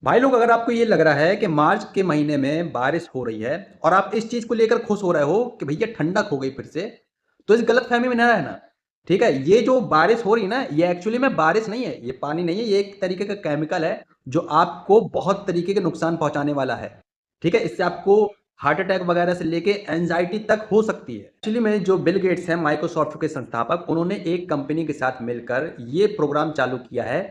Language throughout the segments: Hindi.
भाई लोग, अगर आपको ये लग रहा है कि मार्च के महीने में बारिश हो रही है और आप इस चीज को लेकर खुश हो रहे हो कि भैया ठंडक हो गई फिर से, तो इस गलतफहमी में ना रहना। ठीक है, ये जो बारिश हो रही है ना, ये एक्चुअली में बारिश नहीं है, ये पानी नहीं है, ये एक तरीके का केमिकल है जो आपको बहुत तरीके के नुकसान पहुंचाने वाला है। ठीक है, इससे आपको हार्ट अटैक वगैरह से लेके एंजाइटी तक हो सकती है। एक्चुअली में जो बिल गेट्स हैं, माइक्रोसॉफ्ट के संस्थापक, उन्होंने एक कंपनी के साथ मिलकर ये प्रोग्राम चालू किया है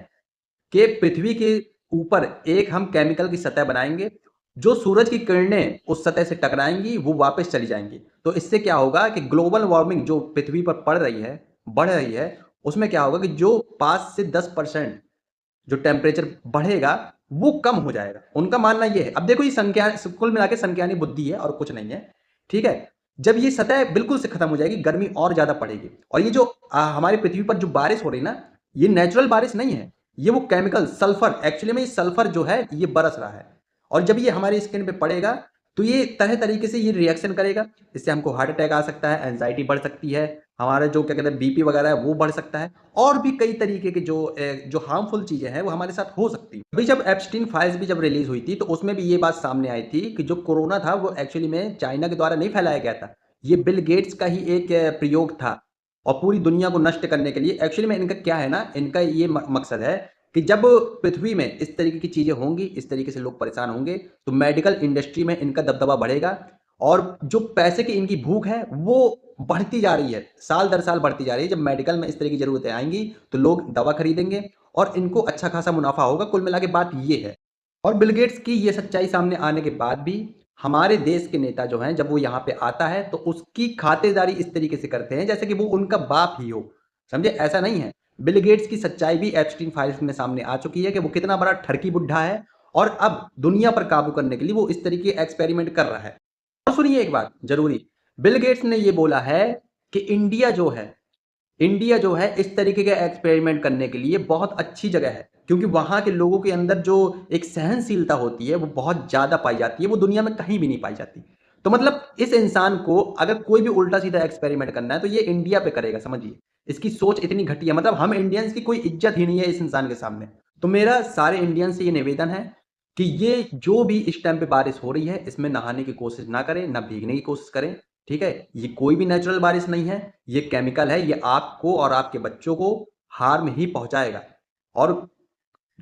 कि पृथ्वी के ऊपर एक हम केमिकल की सतह बनाएंगे। जो सूरज की किरणें उस सतह से टकराएंगी वो वापस चली जाएंगी। तो इससे क्या होगा कि ग्लोबल वार्मिंग जो पृथ्वी पर पड़ रही है, बढ़ रही है, उसमें क्या होगा कि जो 5 से 10% जो टेम्परेचर बढ़ेगा वो कम हो जाएगा। उनका मानना ये है। अब देखो, ये संख्या कुल मिला के संख्यानी बुद्धि है और कुछ नहीं है। ठीक है, जब ये सतह बिल्कुल से खत्म हो जाएगी, गर्मी और ज्यादा पड़ेगी। और ये जो हमारी पृथ्वी पर जो बारिश हो रही ना, ये नेचुरल बारिश नहीं है, ये वो केमिकल सल्फर, एक्चुअली में ये सल्फर जो है ये बरस रहा है। और जब ये हमारी स्किन पे पड़ेगा तो ये तरह तरीके से ये रिएक्शन करेगा। इससे हमको हार्ट अटैक आ सकता है, एंजाइटी बढ़ सकती है, हमारा जो क्या कहते हैं बीपी वगैरह है वो बढ़ सकता है, और भी कई तरीके के जो हार्मफुल चीजें हैं वो हमारे साथ हो सकती है। अभी जब एप्स्टीन फाइल्स भी जब रिलीज हुई थी तो उसमें भी ये बात सामने आई थी कि जो कोरोना था वो एक्चुअली में चाइना के द्वारा नहीं फैलाया गया था। ये बिल गेट्स का ही एक प्रयोग था और पूरी दुनिया को नष्ट करने के लिए। एक्चुअली में इनका क्या है ना, इनका ये मकसद है कि जब पृथ्वी में इस तरीके की चीजें होंगी, इस तरीके से लोग परेशान होंगे, तो मेडिकल इंडस्ट्री में इनका दबदबा बढ़ेगा। और जो पैसे की इनकी भूख है वो बढ़ती जा रही है, साल दर साल बढ़ती जा रही है। जब मेडिकल में इस तरह की जरूरतें आएंगी तो लोग दवा खरीदेंगे और इनको अच्छा खासा मुनाफा होगा। कुल मिला के बात ये है। और बिल गेट्स की ये सच्चाई सामने आने के बाद भी हमारे देश के नेता जो हैं, जब वो यहाँ पे आता है तो उसकी खातिरदारी इस तरीके से करते हैं जैसे कि वो उनका बाप ही हो। समझे, ऐसा नहीं है। बिल गेट्स की सच्चाई भी एप्स्टीन फाइल्स में सामने आ चुकी है कि वो कितना बड़ा ठरकी बुड्ढा है और अब दुनिया पर काबू करने के लिए वो इस तरीके एक्सपेरिमेंट कर रहा है। और सुनिए एक बात जरूरी, बिल गेट्स ने ये बोला है कि इंडिया जो है इस तरीके के एक्सपेरिमेंट करने के लिए बहुत अच्छी जगह है, क्योंकि वहां के लोगों के अंदर जो एक सहनशीलता होती है वो बहुत ज्यादा पाई जाती है, वो दुनिया में कहीं भी नहीं पाई जाती। तो मतलब इस इंसान को अगर कोई भी उल्टा सीधा एक्सपेरिमेंट करना है तो ये इंडिया पे करेगा, समझिए। इसकी सोच इतनी घटिया, मतलब हम इंडियंस की कोई इज्जत ही नहीं है इस इंसान के सामने। तो मेरा सारे इंडियंस से ये निवेदन है कि ये जो भी इस टाइम पे बारिश हो रही है इसमें नहाने की कोशिश ना करें, ना भीगने की कोशिश करें। ठीक है, ये कोई भी नेचुरल बारिश नहीं है, ये केमिकल है, ये आपको और आपके बच्चों को हार्म ही पहुंचाएगा। और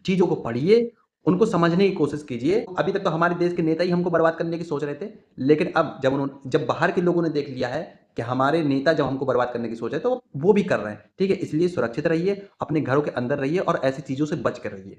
चीजों को पढ़िए, उनको समझने की कोशिश कीजिए। अभी तक तो हमारे देश के नेता ही हमको बर्बाद करने की सोच रहे थे, लेकिन अब जब बाहर के लोगों ने देख लिया है कि हमारे नेता जब हमको बर्बाद करने की सोच है तो वो भी कर रहे हैं। ठीक है, इसलिए सुरक्षित रहिए, अपने घरों के अंदर रहिए और ऐसी चीजों से बच कर रहिए।